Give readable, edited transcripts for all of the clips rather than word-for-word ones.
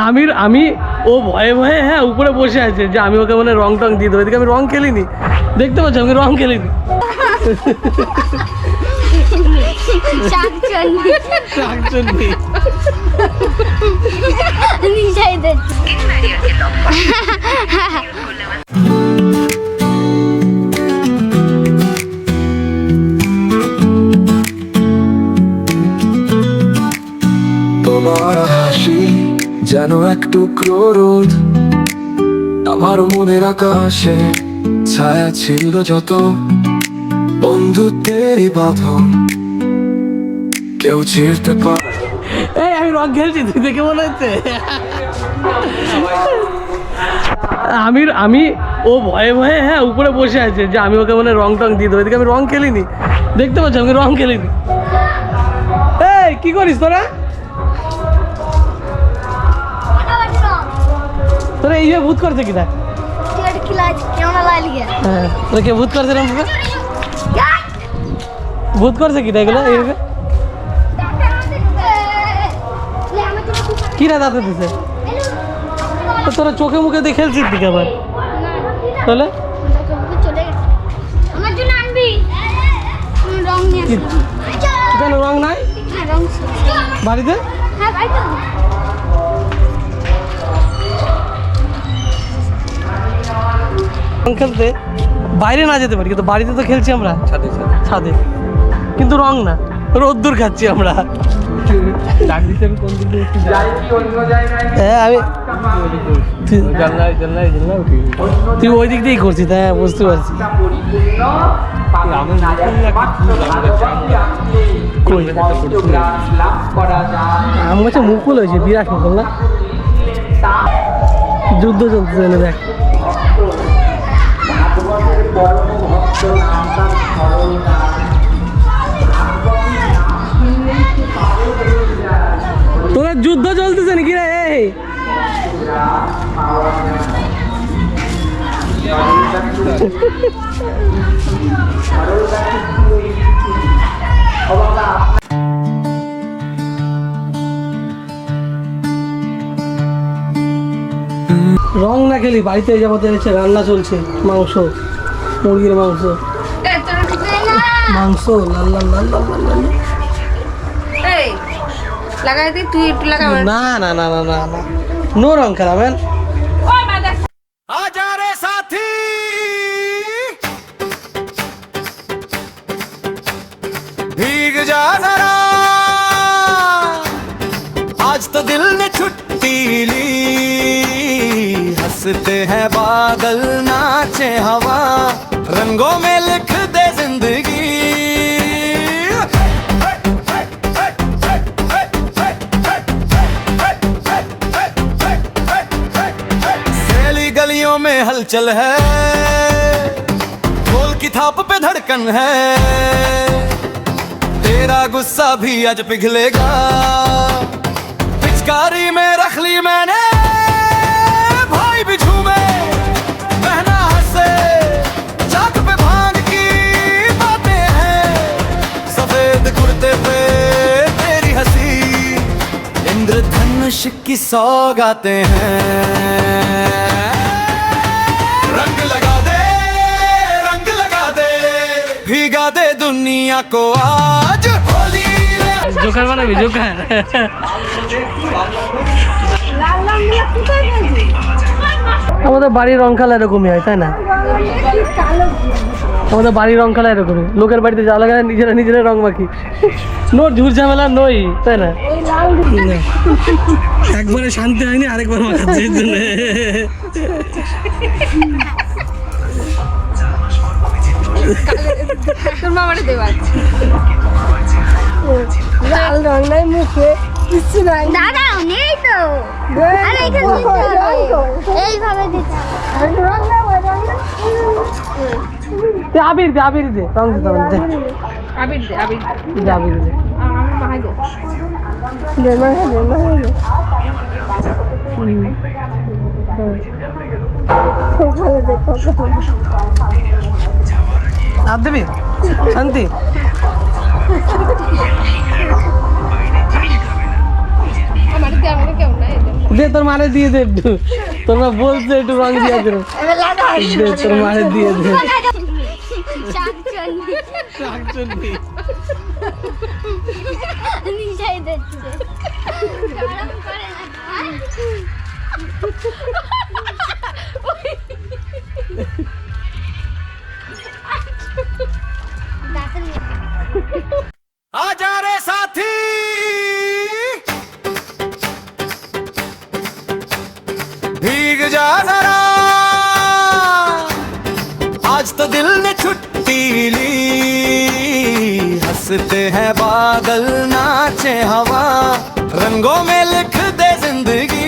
আমি ও ভয়ে ভয়ে হ্যাঁ উপরে বসে আছে যে আমি ওকে মানে রং টং দিয়ে দেবো, এদিকে আমি রং খেলিনি, দেখতে পাচ্ছ আমি রং খেলিনি। তোমার হাসি যেন এক টুকরো রোদ, আমার মনের আকাশে ছায়া ছিল যত, বন্ধুত্বের বাঁধন কেউ ছিঁড়তে পারে। এই আমি রং খেলছি, তুই দেখে মনে হচ্ছে আমি ও ভয়ে ভয়ে হ্যাঁ উপরে বসে আছে যে আমি ওকে মানে রং টং দিয়ে দেবো, এদিকে আমি রং খেলিনি, দেখতে পাচ্ছ আমি রং খেলিনি। এই কি করিস তোরা, তোরা এইভাবে ভূত করছে কি দেখ, হ্যাঁ তোরা কে ভূত করছে না, ভূত করছে কি এগুলো এইভাবে কি না দাঁতে দিছে, তোরা চোখে মুখে দিয়ে খেলছিস দিকে আবার, তাহলে কেন রং নাই বাড়িতে? রং খেলতে বাইরে না যেতে পারি, কিন্তু বাড়িতে তো খেলছি আমরা ছাদে, কিন্তু রং না, রোদ্দুর খাচ্ছি আমরা। হ্যাঁ আমি তুই ওই দিক দিয়েই করছিস, হ্যাঁ বুঝতে পারছি। আম গাছে মুকুল হয়েছে, বিরাট মুকুল না, যুদ্ধ চলতেছে না দেখ। তোরা যুদ্ধ চলতেছে নাকি রে? রং না খেলি বাড়িতে যাবো, এনেছে রান্না চলছে, মাংস, মুরগির মাংস, মাংস লাল লাল লাল লাল লাল লাল। লাগাই দি তুই একটু লাগা। না না না না না না, নো রং খেলাবেন। आजा रे साथी भीग जा जरा, आज तो दिल ने छुट्टी ली, हंसते हैं बादल नाचे हवा, रंगों में लिख दे जिंदगी, गलियों में हलचल है, ढोल की थाप पे धड़कन है, तेरा गुस्सा भी आज पिघलेगा, पिचकारी में रख ली मैंने, भाई भी झूमे बहना हंसे, चाक पे भांग की बातें हैं, सफेद कुर्ते पे तेरी हंसी, इंद्रधनुष की सौगातें हैं। रंग लगा दे भीगा दे दुनिया को आज होली। জোকার বানাবি, জোকার। আমাদের বাড়ির রং খেলা এরকমই হয়, তাই না? আমাদের বাড়ির রং খেলা এরকমই, লোকের বাড়িতে যা লাগায় নিজেরা নিজেরা রং মাখি, নো ঝুর ঝামেলা নই, তাই না? একবারে শান্তি হয়নি, আরেকবার মাখাচ্ছে এর জন্য। লাল রং নাই মুখে, কিছু নাই দাদা, নেই তো, আরে এখানে এইভাবে দিতে রং না, আবির দে, আবির দে, রং দে, আবির দে, আবির দে, আবির দে, আমার মাহাই দে, দে মাহাই দে, মাহাই দে, ভালো দেখো আর দেবি শান্তি। আমাদের কেমন নাই দে তোর মারে দিয়ে দে একটু, তোর মা বলছে একটু রং দিয়ে দে, দে তোর মারে দিয়ে দে। শাকচুন্নি। নিজেই দেখছে গরম করে না आजा रे साथी भीग जा जरा आज तो दिल ने छुट्टी ली हंसते हैं बादल नाचे हवा रंगों में लिख दे जिंदगी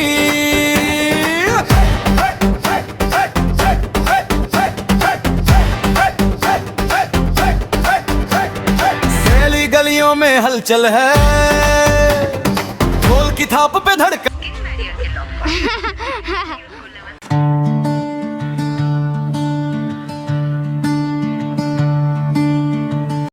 सैली गलियों में हलचल है ढोल की थाप पे धड़कन